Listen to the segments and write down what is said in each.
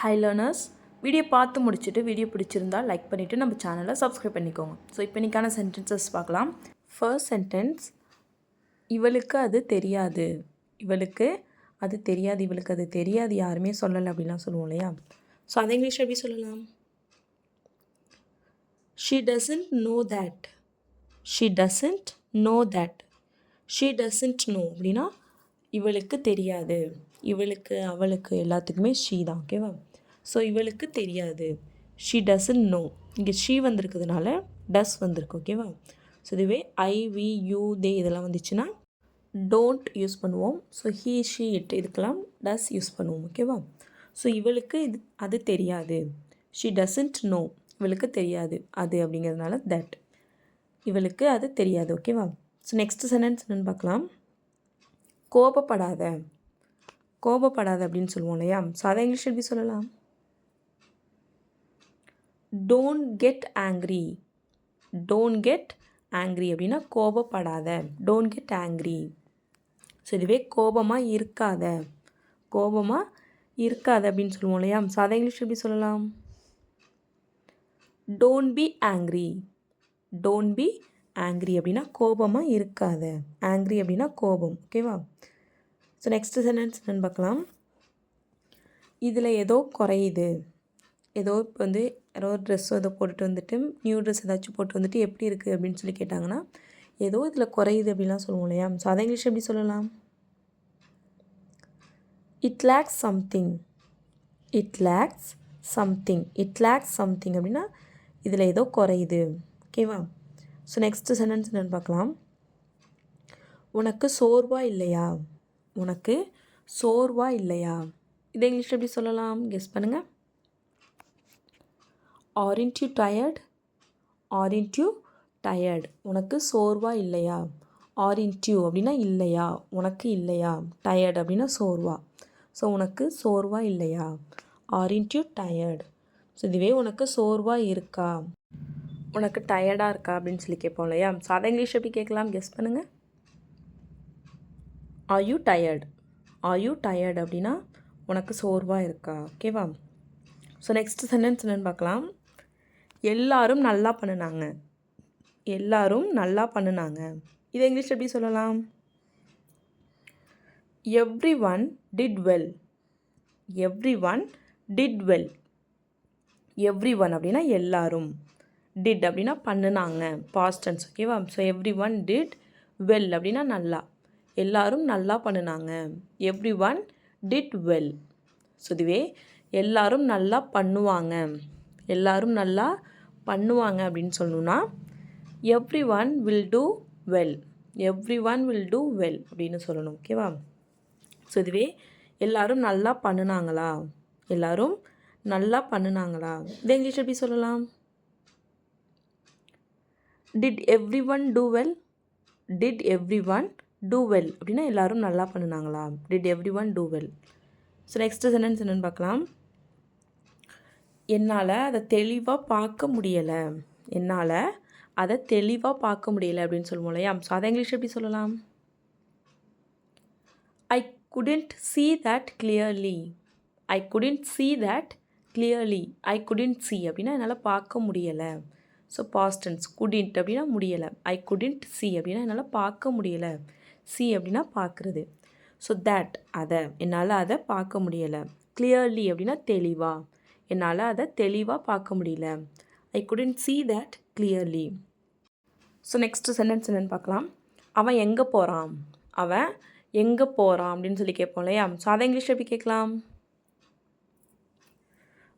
Hi learners, video பார்த்து முடிச்சுட்டு video பிடிச்சிருந்தா லைக் பண்ணிவிட்டு நம்ம சேனலை சப்ஸ்கிரைப் பண்ணிக்கோங்க. ஸோ இப்போ இன்றைக்கான சென்டென்சஸ் பார்க்கலாம். ஃபர்ஸ்ட் சென்டென்ஸ், இவளுக்கு அது தெரியாது. இவளுக்கு அது தெரியாது. இவளுக்கு அது தெரியாது யாருமே சொல்லலை அப்படிலாம் சொல்லுவோம் இல்லையா? ஸோ அதை இங்கிலீஷ் எப்படி சொல்லலாம்? She doesn't know that. She doesn't know that. She doesn't know அப்படின்னா இவளுக்கு தெரியாது. இவளுக்கு அவளுக்கு எல்லாத்துக்குமே ஷீ தான். ஓகேவா? ஸோ இவளுக்கு தெரியாது. She doesn't know. இங்கே ஷீ வந்திருக்கிறதுனால டஸ் வந்திருக்கு. ஓகேவா? ஸோ இதுவே ஐ வி யூ தே இதெல்லாம் வந்துச்சுன்னா டோன்ட் யூஸ் பண்ணுவோம். ஸோ ஹீ ஷீ இட் இதுக்கெல்லாம் டஸ் யூஸ் பண்ணுவோம். ஓகேவா? ஸோ இவளுக்கு அது தெரியாது. She doesn't know. இவளுக்கு தெரியாது அது அப்படிங்கிறதுனால தட். இவளுக்கு அது தெரியாது. ஓகேவா? ஸோ நெக்ஸ்ட் சென்டென்ஸ் என்னென்னு பார்க்கலாம். கோபப்படாத. கோபப்படாத அப்படின்னு சொல்லுவோம் இல்லையா? ஸோ அதை இங்கிலீஷ் எப்படி சொல்லலாம்? Don't get angry. Don't get angry அப்படின்னா கோபப்படாத. Don't get angry. ஸோ இதுவே கோபமாக இருக்காத. கோபமாக இருக்காத அப்படின்னு சொல்லுவோம் இல்லையா? ஸோ அதை இங்கிலீஷ் எப்படி சொல்லலாம்? Don't be angry. Don't be angry அப்படின்னா கோபமாக இருக்காத. ஆங்க்ரி அப்படின்னா கோபம். ஓகேவா? ஸோ நெக்ஸ்ட் சென்டென்ஸ் என்னென்னு பார்க்கலாம். இதில் ஏதோ குறையுது. ஏதோ இப்போ வந்து யாரோ ட்ரெஸ்ஸோ ஏதோ போட்டுட்டு வந்துட்டு நியூ ட்ரெஸ் ஏதாச்சும் போட்டு வந்துட்டு எப்படி இருக்குது அப்படின்னு சொல்லி கேட்டாங்கன்னா ஏதோ இதில் குறையுது அப்படிலாம் சொல்லுவோம் இல்லையா? ஸோ அதை இங்கிலீஷ் எப்படி சொல்லலாம்? It lakhs something. It lakhs something. It lakhs something அப்படின்னா இதில் ஏதோ குறையுது. ஓகேவா? ஸோ நெக்ஸ்ட் சென்டென்ஸ் என்னென்னு பார்க்கலாம். உனக்கு சோர்வா இல்லையா. உனக்கு சோர்வா இல்லையா. இதை இங்கிலீஷ் எப்படி சொல்லலாம்? கெஸ் பண்ணுங்கள். Aren't you tired. Aren't you tired. உனக்கு சோர்வா இல்லையா. ஆரண்ட் யூ அப்படின்னா இல்லையா, உனக்கு இல்லையா. டயர்ட் அப்படின்னா சோர்வா. ஸோ உனக்கு சோர்வா இல்லையா. Aren't you tired. ஸோ இதுவே உனக்கு சோர்வா இருக்கா, உனக்கு டயர்டாக இருக்கா அப்படின்னு சொல்லி கேட்போம் இல்லையா? ஸோ அதை இங்கிலீஷ் எப்படி கேட்கலாம்? கெஸ் பண்ணுங்கள். Are you tired. Are you tired அப்படின்னா உனக்கு சோர்வாக இருக்கா. ஓகேவா? ஸோ நெக்ஸ்ட் சென்டென்ஸ் என்னென்னு பார்க்கலாம். எல்லாரும் நல்லா பண்ணினாங்க. எல்லாரும் நல்லா பண்ணினாங்க. இதை இங்கிலீஷ் எப்படி சொல்லலாம்? Every one did well. Every one did well. Every one அப்படின்னா எல்லாரும். டிட் அப்படின்னா பண்ணினாங்க, பாஸ்ட் டென்ஸ். ஓகேவா? So every one did well அப்படின்னா நல்லா. எல்லாரும் நல்லா பண்ணினாங்க. Every one did well. So இதுவே எல்லாரும் நல்லா பண்ணுவாங்க. எல்லாரும் நல்லா பண்ணுவாங்க அப்படின்னு சொல்லணுன்னா every one will do well. Every one will do well அப்படின்னு சொல்லணும். ஓகேவா? ஸோ இதுவே எல்லாரும் நல்லா பண்ணினாங்களா. எல்லாரும் நல்லா பண்ணினாங்களா. இதை இங்கிலீஷ் எப்படி சொல்லலாம்? Did everyone do well. Did everyone do well அப்படின்னா எல்லாரும் நல்லா பண்ணினாங்களா. Did everyone do well. So next sentence என்னென்னு பார்க்கலாம். என்னால் அதை தெளிவாக பார்க்க முடியலை. என்னால் அதை தெளிவாக பார்க்க முடியலை அப்படின்னு சொல்லுவோம் இல்லையா? ஸோ அதை இங்கிலீஷ் எப்படி சொல்லலாம்? I couldn't see that clearly. I couldn't see that clearly. I couldn't see அப்படின்னா என்னால் பார்க்க முடியலை. So past tense. குடின்ட் அப்படின்னா முடியலை. ஐ குடண்ட் see அப்படின்னா என்னால் பார்க்க முடியலை. see அப்படின்னா பார்க்குறது. ஸோ தேட் அதை என்னால் அதை பார்க்க முடியலை. கிளியர்லி அப்படின்னா தெளிவாக. என்னால் அதை தெளிவாக பார்க்க முடியல. I couldn't see that clearly. So next sentence என்னென்னு பார்க்கலாம். அவன் எங்கே போகிறான். அவன் எங்கே போகிறான் அப்படின்னு சொல்லி கேட்போம் இல்லையா? ஸோ அதை இங்கிலீஷ் எப்படி கேட்கலாம்?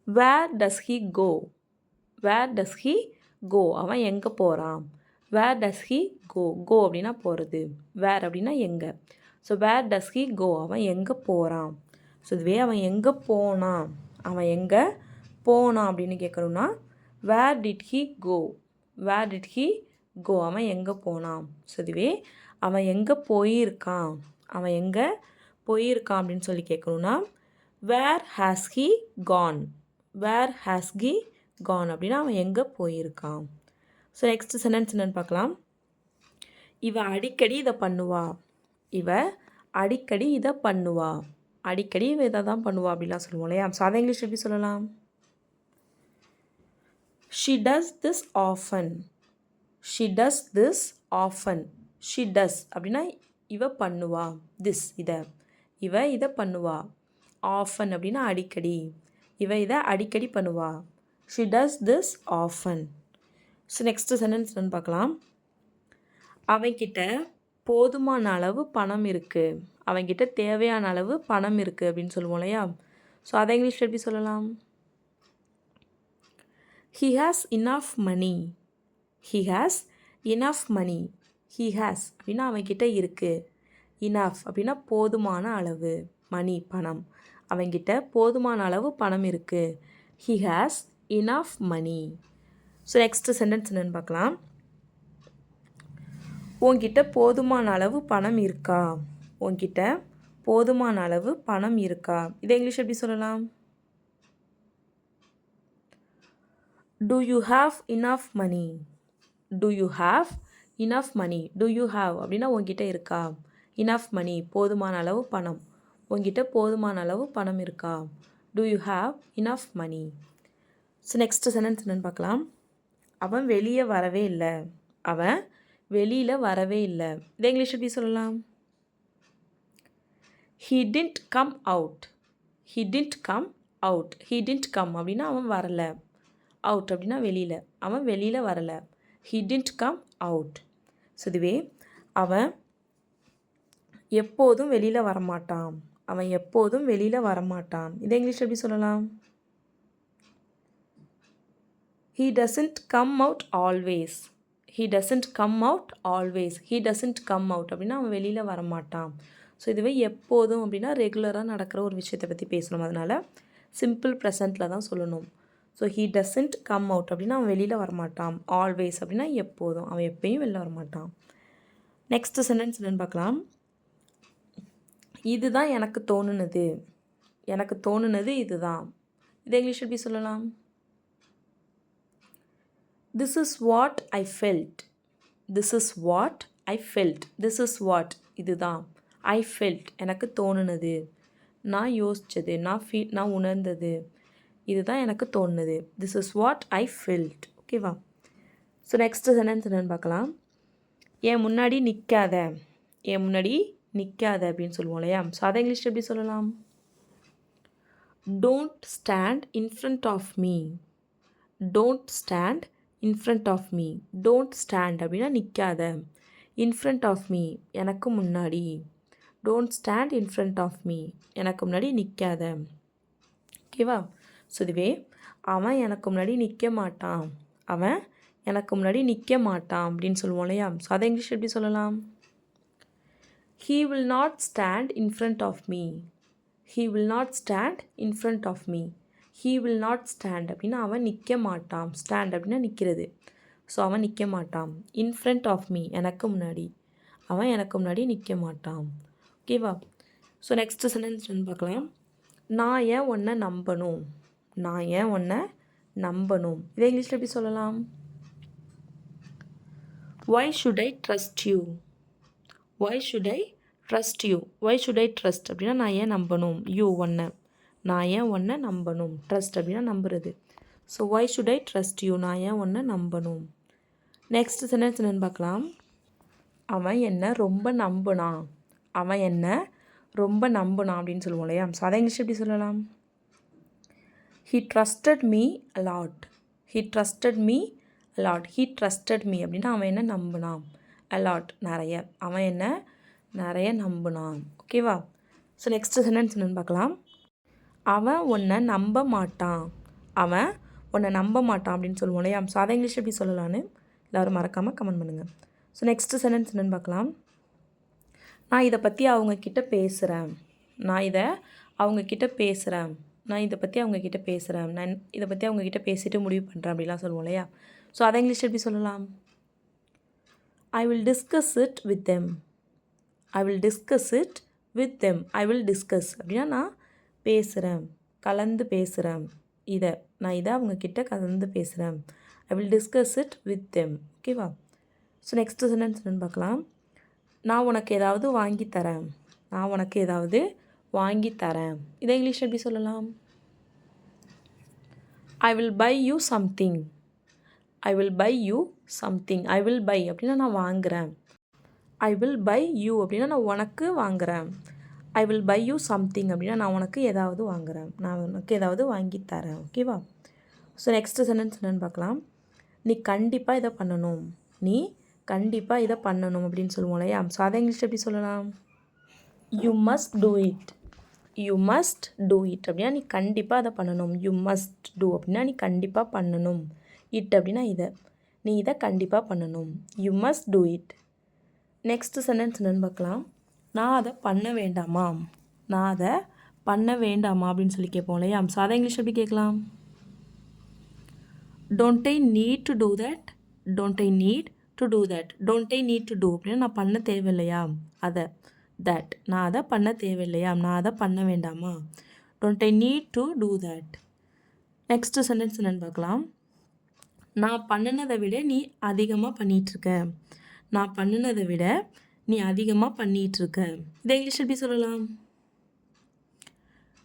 Where does he go. Where does he go. அவன் எங்கே போகிறான். வேர் டஸ் ஹீ கோ. கோ அப்படின்னா போகிறது. வேர் அப்படின்னா எங்கே. So where does he go. அவன் எங்கே போகிறான். ஸோ இதுவே அவன் எங்கே போனான். அவன் எங்கே போனான் அப்படின்னு கேட்கணும்னா where did he go. Where did he go. அவன் எங்கே போனான். ஸோ இதுவே அவன் எங்கே போயிருக்கான். அவன் எங்கே போயிருக்கான் அப்படின்னு சொல்லி கேட்கணும்னா where has he gone. Where has he gone அப்படின்னா அவன் எங்கே போயிருக்கான். ஸோ நெக்ஸ்ட் சென்டென்ஸ் என்னென்னு பார்க்கலாம். இவ அடிக்கடி இதை பண்ணுவா. இவ அடிக்கடி இதை பண்ணுவா. அடிக்கடி இவ இதை தான் பண்ணுவா அப்படிலாம் சொல்லுவோம் இல்லையா? ஸோ அதை இங்கிலீஷ் எப்படி சொல்லலாம்? She does this often. She does this often. She does அப்படின்னா இவ பண்ணுவா. this இதை இதை பண்ணுவா. often அப்படின்னா அடிக்கடி. இவ இதை அடிக்கடி பண்ணுவா. She does this often. So next sentence என்னன்னு பார்க்கலாம். அவன்கிட்ட போதுமான அளவு பணம் இருக்குது. அவன்கிட்ட தேவையான அளவு பணம் இருக்குது அப்படின்னு சொல்லுவோம் இல்லையா? ஸோ அதை இங்கிலீஷில் எப்படி சொல்லலாம்? He has enough money. He has enough money. He has அப்படின்னா அவன்கிட்ட இருக்குது. enough அப்படின்னா போதுமான அளவு. மணி பணம். அவன்கிட்ட போதுமான அளவு பணம் இருக்குது. He has enough money. So next sentence என்னன்னு பார்க்கலாம். உன்கிட்ட போதுமான அளவு பணம் இருக்கா? உன்கிட்ட போதுமான அளவு பணம் இருக்கா? இதை இங்கிலீஷ் எப்படி சொல்லலாம்? Do you have enough money? Do you have enough money? Do you have அப்படின்னா உன்கிட்ட இருக்கா? enough money போதுமான அளவு பணம். உன்கிட்ட போதுமான அளவு பணம் இருக்கா? Do you have enough money? So next sentence என்னன்னு பார்க்கலாம். அவன் வெளியே வரவே இல்லை. அவன் வெளியில் வரவே இல்லை. இதை இங்கிலீஷ் எப்படி சொல்லலாம்? He didn't come out. He didn't come out. He didn't come அப்படின்னா அவன் வரலை. அவுட் அப்படின்னா வெளியில். அவன் வெளியில் வரலை. He didn't come out. So இதுவே அவன் எப்போதும் வெளியில் வரமாட்டான். அவன் எப்போதும் வெளியில் வரமாட்டான். இதை இங்கிலீஷ் எப்படி சொல்லலாம்? He doesn't come out always. He doesn't come out always. He doesn't come out அப்படின்னா அவன் வெளியில் வரமாட்டான். ஸோ இதுவே எப்போதும் அப்படின்னா ரெகுலராக நடக்கிற ஒரு விஷயத்தை பற்றி பேசணும். அதனால் சிம்பிள் ப்ரெசண்ட்டில் தான் சொல்லணும். So he doesn't come out அப்படின்னா அவன் வெளியில் வரமாட்டான். ஆல்வேஸ் அப்படின்னா எப்போதும். அவன் எப்பயும் வெளில வரமாட்டான். நெக்ஸ்ட் சென்டென்ஸ் என்னன்னு பார்க்கலாம். இதுதான் எனக்கு தோணுனது. எனக்கு தோணுனது இதுதான். இதை இங்கிலீஷ் எப்படி சொல்லலாம்? This is what I felt. This is what I felt. This is what இதுதான். I felt எனக்கு தோணுனது. நான் யோசித்தது. நான் உணர்ந்தது. இதுதான் எனக்கு தோணுது. This is what I felt. ஓகேவா? ஸோ நெக்ஸ்ட் சென்டென்ஸ் என்னன்னு பார்க்கலாம். என் முன்னாடி நிற்காத. என் முன்னாடி நிற்காத அப்படின்னு சொல்லுவோம் இல்லையா? ஸோ அதை இங்கிலீஷ் எப்படி சொல்லலாம்? Don't stand in front of me. Don't stand in front of me. Don't stand அப்படின்னா நிற்காத. In front of me எனக்கு முன்னாடி. Don't stand in front of me எனக்கு முன்னாடி நிற்காத. ஓகேவா? ஸோ இதுவே அவன் எனக்கு முன்னாடி நிற்க மாட்டான். அவன் எனக்கு முன்னாடி நிற்க மாட்டான் அப்படின்னு சொல்லுவோம் இல்லையா? ஸோ அதை இங்கிலீஷ் எப்படி சொல்லலாம்? He will not stand in front of me. He will not stand in front of me. He will not stand அப்படின்னா அவன் நிற்க மாட்டான். ஸ்டாண்ட் அப்படின்னா நிற்கிறது. ஸோ அவன் நிற்க மாட்டான். in front of me எனக்கு முன்னாடி. அவன் எனக்கு முன்னாடி நிற்க மாட்டான். ஓகேவா? ஸோ நெக்ஸ்ட் சென்டென்ஸ் பார்க்கலாம். நான் ஏன் உன்னை நம்பணும். நான் ஏன் உன்னை நம்பணும். இதை இங்கிலீஷில் எப்படி சொல்லலாம்? Why should I trust you? Why should I trust you? Why should I trust அப்படின்னா நான் ஏன் நம்பணும். you ஒன்றை. நான் ஏன் ஒன்றை நம்பணும். ட்ரஸ்ட் அப்படின்னா நம்புறது. So why should I trust you? நான் ஏன் ஒன்றை நம்பணும். நெக்ஸ்ட் சென்டென்ஸ் என்னன்னு பார்க்கலாம். அவன் என்னை ரொம்ப நம்புனான். அவன் என்னை ரொம்ப நம்புனான் அப்படின்னு சொல்லுவோம் இல்லையா? ஸோ அதை இங்கிலீஷ் எப்படி சொல்லலாம்? He trusted me a lot. He trusted me a lot. He trusted me அப்படின்னா அவன் என்ன நம்பினான். a lot நிறைய. அவன் என்ன நிறைய நம்பினான். ஓகேவா? ஸோ நெக்ஸ்ட் சென்டென்ஸ் என்னன்னு பார்க்கலாம். அவன் உன்னை நம்ப மாட்டான். அவன் உன்னை நம்ப மாட்டான் அப்படின்னு சொல்லுவோம் இல்லையா? ஸோ அதை இங்கிலீஷ் எப்படி சொல்லலான்னு எல்லோரும் மறக்காமல் கமெண்ட் பண்ணுங்கள். ஸோ நெக்ஸ்ட் சென்டென்ஸ் என்னன்னு பார்க்கலாம். நான் இதை பற்றி அவங்கக்கிட்ட பேசுகிறேன். நான் இதை பற்றி அவங்கக்கிட்ட பேசுகிறேன். நான் இதை பற்றி அவங்கக்கிட்ட பேசிட்டு முடிவு பண்ணுறேன் அப்படிலாம் சொல்லுவோம் இல்லையா? ஸோ அதை இங்கிலீஷ் எப்படி சொல்லலாம்? I will discuss it with them. I will discuss it with them. I will discuss அப்படின்னா நான் பேசுகிறேன். கலந்து பேசுகிறேன். நான் இதை அவங்கக்கிட்ட கலந்து பேசுகிறேன். I will discuss it with them. ஓகேவா? ஸோ நெக்ஸ்ட் சென்டென்ஸ் என்னன்னு பார்க்கலாம். நான் உனக்கு ஏதாவது வாங்கி தரேன். நான் உனக்கு ஏதாவது வாங்கி தரேன். இதை இங்கிலீஷில் எப்படி சொல்லலாம்? I will buy you something. I will buy you something. I will buy அப்படின்னா நான் வாங்குகிறேன். ஐ வில் பை யூ அப்படின்னா நான் உனக்கு வாங்குகிறேன். I will buy you something அப்படின்னா நான் உனக்கு ஏதாவது வாங்குகிறேன், நான் உனக்கு ஏதாவது வாங்கி தரேன். ஓகேவா? ஸோ நெக்ஸ்ட்டு சென்டென்ஸ் என்னென்னு பார்க்கலாம். நீ கண்டிப்பாக இதை பண்ணணும். நீ கண்டிப்பாக இதை பண்ணணும் அப்படின்னு சொல்லுவோம் இல்லையா? ஸோ அதை இங்கிலீஷ் எப்படி சொல்லலாம்? You must do it. You must do it அப்படின்னா நீ கண்டிப்பாக அதை பண்ணணும். யூ மஸ்ட் டூ அப்படின்னா நீ கண்டிப்பாக பண்ணணும். இட் அப்படின்னா இதை, நீ இதை கண்டிப்பாக பண்ணணும். You must do it. Next sentence என்னென்னு பார்க்கலாம். நான் அதை பண்ண வேண்டாமா. நான் அதை பண்ண வேண்டாமா அப்படின்னு சொல்லி கேட்போம் இல்லையா? ஸோ அதை இங்கிலீஷ் எப்படி கேட்கலாம்? Don't I need to do that. Don't I need to do that. Don't I need to do அப்படின்னா நான் பண்ண தேவையில்லையா அதை. தட் நான் அதை பண்ண தேவையில்லையா, நான் அதை பண்ண வேண்டாமா. Don't I need to do that. Next sentence என்னென்னு பார்க்கலாம். நான் பண்ணினதை விட நீ அதிகமாக பண்ணிகிட்ருக்க. நான் பண்ணினதை விட நீ அதிகமாக பண்ணிகிட்ருக்க. இதை இங்கிலீஷ் எப்படி சொல்லலாம்?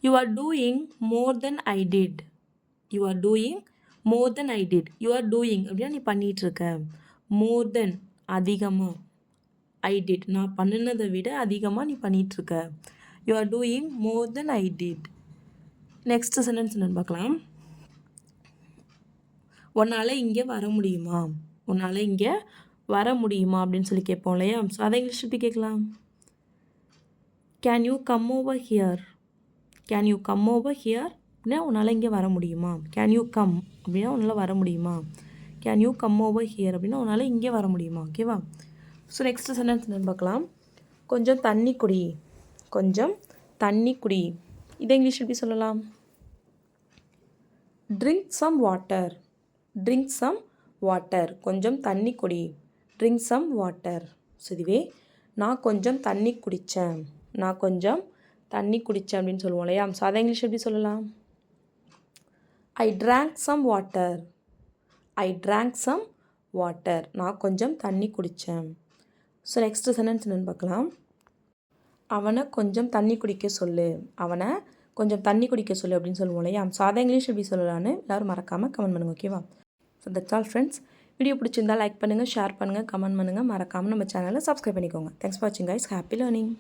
You are doing more than I did. You are doing more than I did. You are doing அப்படின்னா நீ பண்ணிகிட்ருக்க. மோர் தென் அதிகமாக. ஐ டிட் நான் பண்ணினதை விட அதிகமாக நீ பண்ணிகிட்ருக்க. You are doing more than I did. Next sentence என்னென்னு பார்க்கலாம். உன்னால் இங்கே வர முடியுமா. உன்னால் இங்கே வர முடியுமா அப்படின்னு சொல்லி கேட்போம் இல்லையா? ஸோ அதை இங்கிலீஷ் எப்படி கேட்கலாம்? Can you come over here. Can you come over here அப்படின்னா உன்னால் இங்கே வர முடியுமா. கேன் யூ கம் அப்படின்னா உன்னால் வர முடியுமா. Can you come over here அப்படின்னா உன்னால் இங்கே வர முடியுமா. ஓகேவா? ஸோ நெக்ஸ்ட்டு சென்டென்ஸ் என்னென்னு பார்க்கலாம். கொஞ்சம் தண்ணி குடி. கொஞ்சம் தண்ணி குடி. இதை இங்கிலீஷ் எப்படி சொல்லலாம்? Drink some water. Drink some water. கொஞ்சம் தண்ணி குடி. Drink some water. ஸோ இதுவே நான் கொஞ்சம் தண்ணி குடித்தேன். நான் கொஞ்சம் தண்ணி குடித்தேன் அப்படின்னு சொல்லுவோம் இல்லையா? ஸோ அதை இங்கிலீஷ் எப்படி சொல்லலாம்? ஐ ட்ராங்க் சம் வாட்டர். ஐ ட்ராங்க் சம் வாட்டர். நான் கொஞ்சம் தண்ணி குடித்தேன். ஸோ நெக்ஸ்ட்டு சென்டென்ஸ் என்னென்னு பார்க்கலாம். அவனை கொஞ்சம் தண்ணி குடிக்க சொல்லு. அவனை கொஞ்சம் தண்ணி குடிக்க சொல்லு அப்படின்னு சொல்லுவோம் இல்லையா? ஸோ அதை இங்கிலீஷ் எப்படி சொல்லலான்னு எல்லோரும் மறக்காமல் கமெண்ட் பண்ணுங்கள். ஓகேவா? So that's all friends. Video பிடிச்சிருந்தால் லைக் பண்ணுங்கள், ஷேர் பண்ணுங்கள், கமெண்ட் பண்ணுங்கள். மறக்காமல் நம்ம சேனலை சப்ஸ்கிரைப் பண்ணிக்கோங்க. தேங்க்ஸ் ஃபார் வாட்சிங் கைஸ். Happy learning.